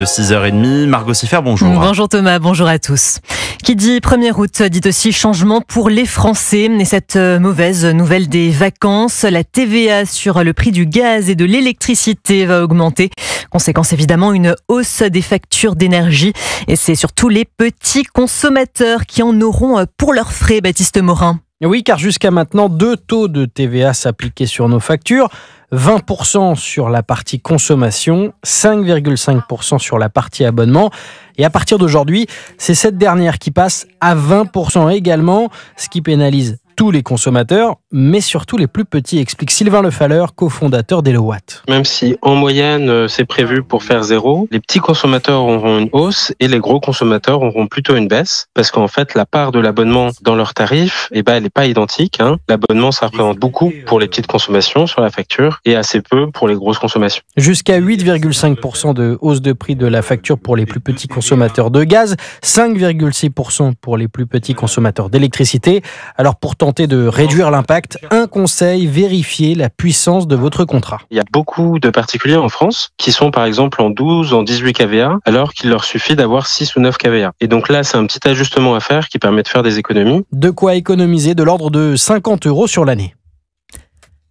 De 6h30, Margot Siffer, bonjour. Bonjour Thomas, bonjour à tous. Qui dit 1er août dit aussi changement pour les Français. Et cette mauvaise nouvelle des vacances, la TVA sur le prix du gaz et de l'électricité va augmenter. Conséquence évidemment, une hausse des factures d'énergie. Et c'est surtout les petits consommateurs qui en auront pour leurs frais, Baptiste Morin. Oui, car jusqu'à maintenant, 2 taux de TVA s'appliquaient sur nos factures. 20% sur la partie consommation, 5,5% sur la partie abonnement. Et à partir d'aujourd'hui, c'est cette dernière qui passe à 20% également, ce qui pénalise tous les consommateurs, mais surtout les plus petits, explique Sylvain Lefalleur, cofondateur d'Elowatt. Même si en moyenne c'est prévu pour faire 0, les petits consommateurs auront une hausse et les gros consommateurs auront plutôt une baisse, parce qu'en fait la part de l'abonnement dans leur tarif, elle n'est pas identique. L'abonnement, ça représente beaucoup pour les petites consommations sur la facture et assez peu pour les grosses consommations. Jusqu'à 8,5% de hausse de prix de la facture pour les plus petits consommateurs de gaz, 5,6% pour les plus petits consommateurs d'électricité. Alors pour tenter de réduire l'impact, un conseil, vérifiez la puissance de votre contrat. Il y a beaucoup de particuliers en France qui sont par exemple en 12, en 18 kVA, alors qu'il leur suffit d'avoir 6 ou 9 kVA. Et donc là, c'est un petit ajustement à faire qui permet de faire des économies. De quoi économiser de l'ordre de 50 € sur l'année.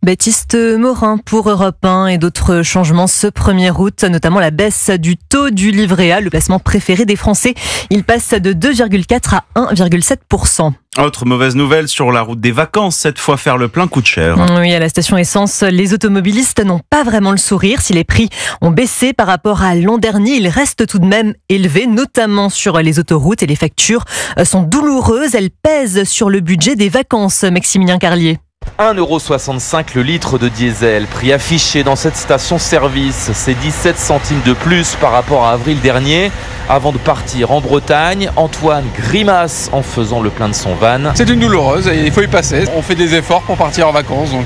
Baptiste Morin pour Europe 1 et d'autres changements ce 1er août, notamment la baisse du taux du livret A, le placement préféré des Français. Il passe de 2,4 à 1,7%. Autre mauvaise nouvelle sur la route des vacances, cette fois faire le plein coûte cher. Oui, à la station essence, les automobilistes n'ont pas vraiment le sourire. Si les prix ont baissé par rapport à l'an dernier, ils restent tout de même élevés, notamment sur les autoroutes, et les factures sont douloureuses. Elles pèsent sur le budget des vacances, Maximilien Carlier. 1,65 € le litre de diesel, prix affiché dans cette station-service, c'est 17 centimes de plus par rapport à avril dernier. Avant de partir en Bretagne, Antoine grimace en faisant le plein de son van. C'est une douloureuse et il faut y passer. On fait des efforts pour partir en vacances, donc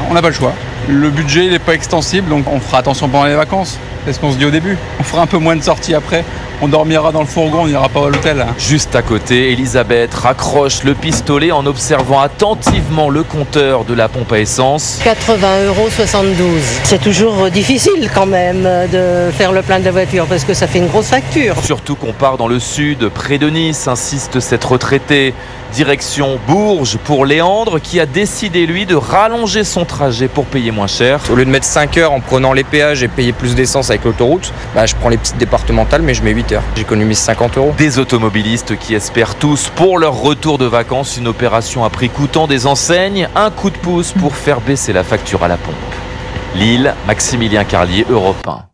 on n'a pas le choix. Le budget n'est pas extensible, donc on fera attention pendant les vacances. C'est ce qu'on se dit au début. On fera un peu moins de sorties après. On dormira dans le fourgon, on n'ira pas à l'hôtel. Juste à côté, Elisabeth raccroche le pistolet en observant attentivement le compteur de la pompe à essence. 80,72 €. C'est toujours difficile quand même de faire le plein de la voiture parce que ça fait une grosse facture. Surtout qu'on part dans le sud, près de Nice, insiste cette retraitée. Direction Bourges pour Léandre qui a décidé lui de rallonger son trajet pour payer moins cher. Au lieu de mettre 5 heures en prenant les péages et payer plus d'essence avec l'autoroute, je prends les petites départementales mais je mets 8 heures. J'économise 50 €. Des automobilistes qui espèrent tous pour leur retour de vacances une opération à prix coûtant des enseignes, un coup de pouce pour faire baisser la facture à la pompe. Lille, Maximilien Carlier, Europe 1.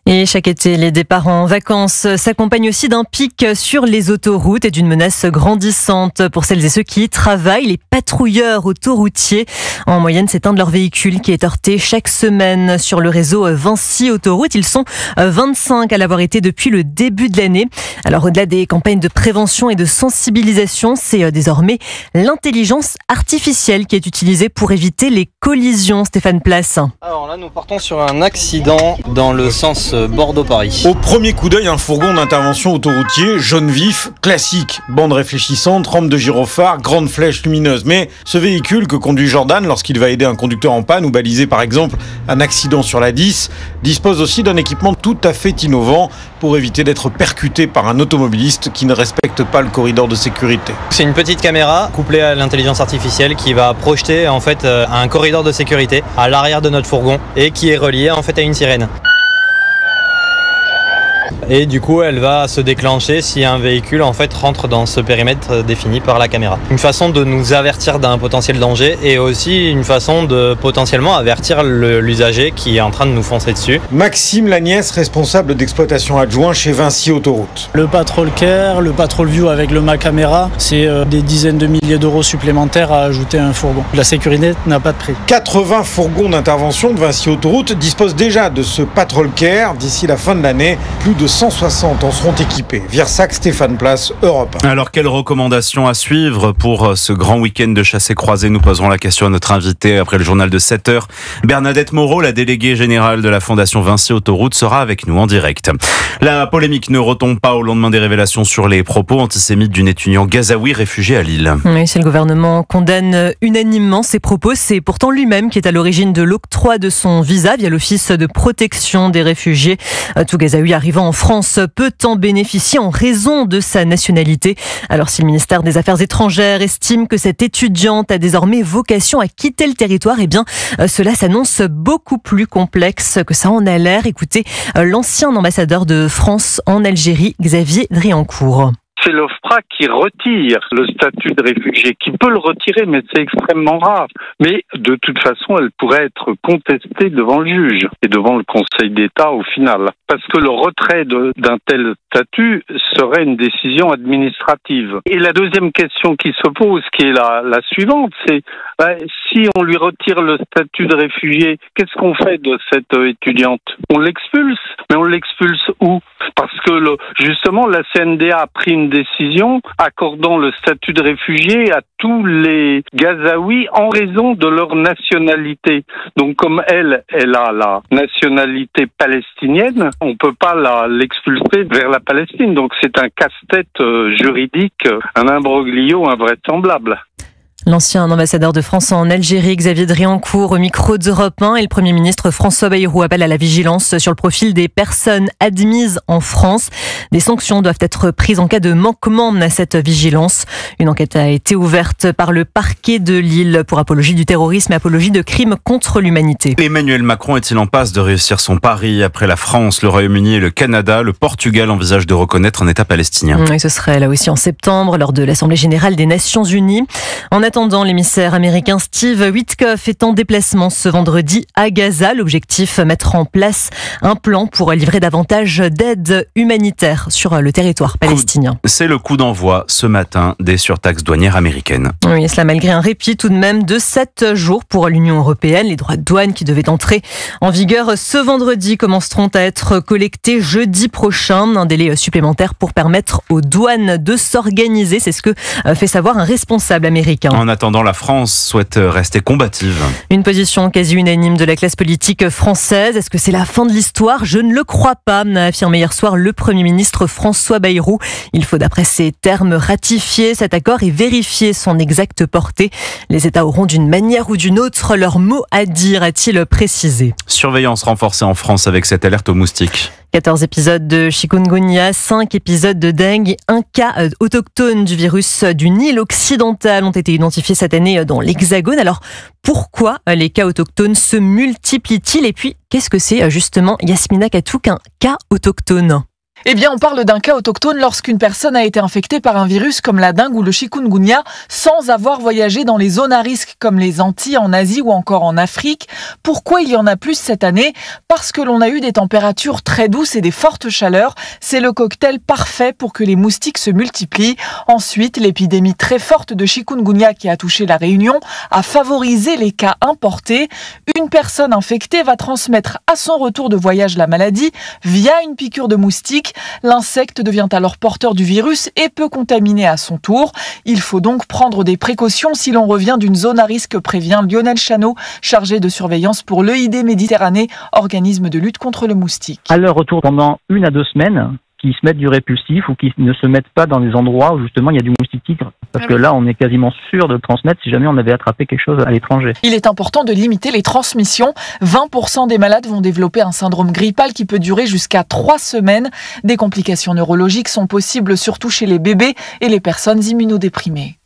Et chaque été, les départs en vacances s'accompagnent aussi d'un pic sur les autoroutes et d'une menace grandissante pour celles et ceux qui y travaillent. Les patrouilleurs autoroutiers, en moyenne, c'est un de leurs véhicules qui est heurté chaque semaine sur le réseau Vinci Autoroute. Ils sont 25 à l'avoir été depuis le début de l'année. Alors, au-delà des campagnes de prévention et de sensibilisation, c'est désormais l'intelligence artificielle qui est utilisée pour éviter les collisions. Stéphane Place. Alors là, nous partons sur un accident dans le sens Bordeaux-Paris. Au premier coup d'œil, un fourgon d'intervention autoroutier, jaune vif, classique. Bande réfléchissante, rampe de gyrophare, grande flèche lumineuse. Mais ce véhicule que conduit Jordan lorsqu'il va aider un conducteur en panne ou baliser par exemple un accident sur la 10, dispose aussi d'un équipement tout à fait innovant pour éviter d'être percuté par un automobiliste qui ne respecte pas le corridor de sécurité. C'est une petite caméra couplée à l'intelligence artificielle qui va projeter en fait un corridor de sécurité à l'arrière de notre fourgon et qui est relié en fait à une sirène. Et du coup, elle va se déclencher si un véhicule en fait rentre dans ce périmètre défini par la caméra. Une façon de nous avertir d'un potentiel danger et aussi une façon de potentiellement avertir l'usager qui est en train de nous foncer dessus. Maxime Lagnès, responsable d'exploitation adjoint chez Vinci Autoroute. Le Patrol Care, le Patrol View avec le Macamera, c'est des dizaines de milliers d'euros supplémentaires à ajouter à un fourgon. La sécurité n'a pas de prix. 80 fourgons d'intervention de Vinci Autoroute disposent déjà de ce Patrol Care. D'ici la fin de l'année, plus de 160 en seront équipés. Virsac, Stéphane Place, Europe 1. Alors, quelles recommandations à suivre pour ce grand week-end de chassés-croisés? Nous poserons la question à notre invité après le journal de 7h. Bernadette Moreau, la déléguée générale de la Fondation Vinci Autoroute, sera avec nous en direct. La polémique ne retombe pas au lendemain des révélations sur les propos antisémites d'une étudiant gazaoui réfugiée à Lille. Oui, si le gouvernement condamne unanimement ces propos, c'est pourtant lui-même qui est à l'origine de l'octroi de son visa via l'Office de protection des réfugiés. Tout gazaoui arrivant en France peut en bénéficier en raison de sa nationalité. Alors si le ministère des Affaires étrangères estime que cette étudiante a désormais vocation à quitter le territoire, eh bien cela s'annonce beaucoup plus complexe que ça en a l'air. Écoutez l'ancien ambassadeur de France en Algérie, Xavier Driancourt. C'est l'OFPRA qui retire le statut de réfugié, qui peut le retirer, mais c'est extrêmement rare. Mais de toute façon, elle pourrait être contestée devant le juge et devant le Conseil d'État au final. Parce que le retrait d'un tel statut serait une décision administrative. Et la deuxième question qui se pose, qui est la suivante, c'est si on lui retire le statut de réfugié, qu'est-ce qu'on fait de cette étudiante? On l'expulse, mais on l'expulse où? Parce que justement, la CNDA a pris une décision accordant le statut de réfugié à tous les Gazaouis en raison de leur nationalité. Donc comme elle a la nationalité palestinienne, on peut pas l'expulser vers la Palestine. Donc c'est un casse-tête juridique, un imbroglio invraisemblable. L'ancien ambassadeur de France en Algérie, Xavier Driancourt, au micro d'Europe 1, et le Premier ministre François Bayrou appelle à la vigilance sur le profil des personnes admises en France. Des sanctions doivent être prises en cas de manquement à cette vigilance. Une enquête a été ouverte par le parquet de Lille pour apologie du terrorisme et apologie de crimes contre l'humanité. Emmanuel Macron est-il en passe de réussir son pari? Après la France, le Royaume-Uni et le Canada, le Portugal envisage de reconnaître un État palestinien. Et ce serait là aussi en septembre, lors de l'Assemblée générale des Nations Unies. En attendant, l'émissaire américain Steve Witkoff est en déplacement ce vendredi à Gaza. L'objectif, mettre en place un plan pour livrer davantage d'aide humanitaire sur le territoire palestinien. C'est le coup d'envoi ce matin des surtaxes douanières américaines. Oui, cela malgré un répit tout de même de 7 jours pour l'Union européenne. Les droits de douane qui devaient entrer en vigueur ce vendredi commenceront à être collectés jeudi prochain. Un délai supplémentaire pour permettre aux douanes de s'organiser. C'est ce que fait savoir un responsable américain. En attendant, la France souhaite rester combative. Une position quasi unanime de la classe politique française. Est-ce que c'est la fin de l'histoire? Je ne le crois pas, a affirmé hier soir le Premier ministre François Bayrou. Il faut d'après ses termes ratifier cet accord et vérifier son exacte portée. Les États auront d'une manière ou d'une autre leur mot à dire, a-t-il précisé. Surveillance renforcée en France avec cette alerte aux moustiques. 14 épisodes de chikungunya, 5 épisodes de dengue, un cas autochtone du virus du Nil occidental ont été identifiés cette année dans l'Hexagone. Alors, pourquoi les cas autochtones se multiplient-ils? Et puis, qu'est-ce que c'est justement, Yasmina Katouk, un cas autochtone? Eh bien, on parle d'un cas autochtone lorsqu'une personne a été infectée par un virus comme la dengue ou le chikungunya sans avoir voyagé dans les zones à risque comme les Antilles, en Asie ou encore en Afrique. Pourquoi il y en a plus cette année? Parce que l'on a eu des températures très douces et des fortes chaleurs. C'est le cocktail parfait pour que les moustiques se multiplient. Ensuite, l'épidémie très forte de chikungunya qui a touché la Réunion a favorisé les cas importés. Une personne infectée va transmettre à son retour de voyage la maladie via une piqûre de moustique. L'insecte devient alors porteur du virus et peut contaminer à son tour. Il faut donc prendre des précautions si l'on revient d'une zone à risque, prévient Lionel Chano, chargé de surveillance pour l'EID Méditerranée, organisme de lutte contre le moustique. À leur retour pendant 1 à 2 semaines, qui se mettent du répulsif ou qui ne se mettent pas dans des endroits où justement il y a du moustique tigre. Parce que là, on est quasiment sûr de transmettre si jamais on avait attrapé quelque chose à l'étranger. Il est important de limiter les transmissions. 20% des malades vont développer un syndrome grippal qui peut durer jusqu'à 3 semaines. Des complications neurologiques sont possibles surtout chez les bébés et les personnes immunodéprimées.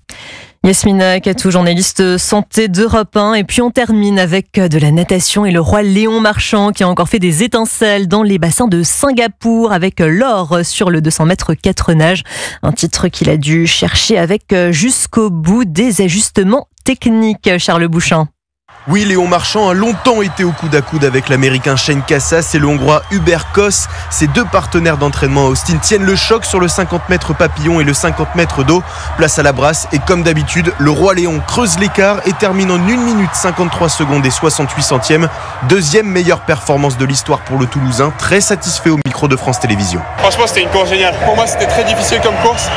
Yasmina Katou, journaliste santé d'Europe 1. Et puis on termine avec de la natation et le roi Léon Marchand qui a encore fait des étincelles dans les bassins de Singapour avec l'or sur le 200 mètres 4 nages. Un titre qu'il a dû chercher avec jusqu'au bout des ajustements techniques. Charles Bouchin. Oui, Léon Marchand a longtemps été au coude à coude avec l'Américain Shane Cassas et le Hongrois Hubert Koss. Ces deux partenaires d'entraînement à Austin tiennent le choc sur le 50 mètres papillon et le 50 mètres d'eau. Place à la brasse et comme d'habitude, le Roi Léon creuse l'écart et termine en 1 minute 53 secondes et 68 centièmes. Deuxième meilleure performance de l'histoire pour le Toulousain, très satisfait au micro de France Télévisions. Franchement, c'était une course géniale. Pour moi, c'était très difficile comme course.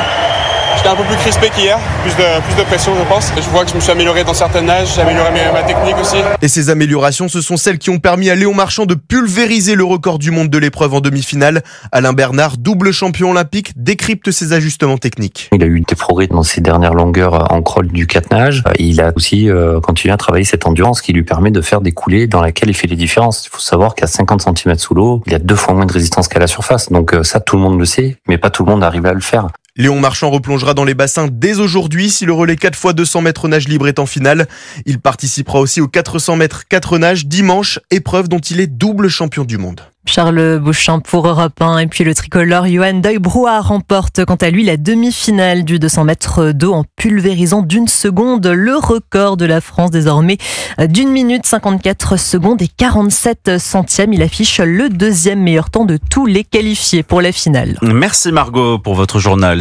J'étais un peu plus crispé qu'hier, plus de pression je pense. Je vois que je me suis amélioré dans certaines nages, j'ai amélioré ma technique aussi. Et ces améliorations, ce sont celles qui ont permis à Léon Marchand de pulvériser le record du monde de l'épreuve en demi-finale. Alain Bernard, double champion olympique, décrypte ses ajustements techniques. Il a eu des progrès dans ses dernières longueurs en crawl du 4 nages. Il a aussi continué à travailler cette endurance qui lui permet de faire des coulées dans lesquelles il fait les différences. Il faut savoir qu'à 50 cm sous l'eau, il y a 2 fois moins de résistance qu'à la surface. Donc ça, tout le monde le sait, mais pas tout le monde arrive à le faire. Léon Marchand replongera dans les bassins dès aujourd'hui si le relais 4x200 mètres nage libre est en finale. Il participera aussi aux 400 mètres 4 nages dimanche, épreuve dont il est double champion du monde. Charles Beauchamp pour Europe 1 et puis le tricolore Johan Deuil-Brouard remporte quant à lui la demi-finale du 200 mètres d'eau en pulvérisant d'1 seconde le record de la France désormais d'1 minute 54 secondes et 47 centièmes. Il affiche le 2e meilleur temps de tous les qualifiés pour la finale. Merci Margot pour votre journal.